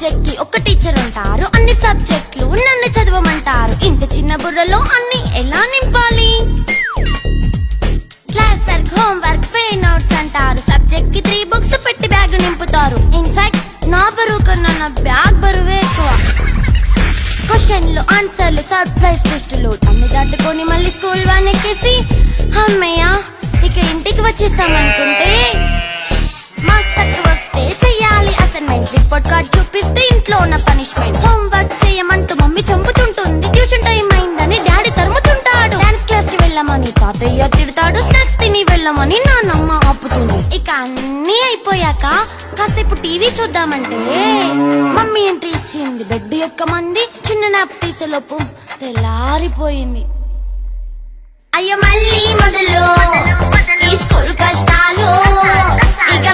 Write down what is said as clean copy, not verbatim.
Subject కి ఒక teacher ఉంటారు, అన్ని సబ్జెక్టులు నన్ను చదవమంటారు. ఇంత చిన్న బుర్రలో అన్ని ఎలా నింపాలి? Class work, home work, fair notes అంటారు. సబ్జెక్ట్ కి 3 బుక్స్ పెట్టి బ్యాగ్ నింపుతారు. ఇన్ఫాక్ట్ నా బరువు కన్నా నా బ్యాగ్ బరువే ఎక్కువ. క్వశ్చన్లు, ఆన్సర్లు, సర్ప్రైజ్ టెస్టులు అన్ని దాటుకొని మళ్ళీ స్కూల్ వాన్ ఎక్కేసి అమ్మయ్య ఇక ఇంటికి వచ్చేసామనుకుంటే మార్క్స్ తక్కువ వస్తే చెయ్యాలి అసైన్మెంట్. రిపోర్ట్ కార్డ్ చూపిస్తే ఇంట్లో ఉన్న పనిష్మెంట్. హోమ్ వర్క్ చేయమంటూ మమ్మీ చంపుతుంటుంది. ట్యూషన్ టైం అయిందని డాడీ తరుముతుంటాడు. డాన్స్ క్లాస్ కి వెళ్ళమని తాతయ్య తిడతాడు. స్నాక్స్ తిని వెళ్ళమని నాన్నమ్మ ఆపుతుంది. ఇక అన్నీ అయిపోయాక కాసేపు టీవీ చూద్దామంటే మమ్మీ ఎంట్రీ ఇచ్చింది. బెడ్ యొక్క మంది చిన్న నాప్ తీసేలోపు తెల్లారిపోయింది. అయ్యో మళ్ళీ మొదలు ఈ స్కూల్ కష్టాలు. ఇక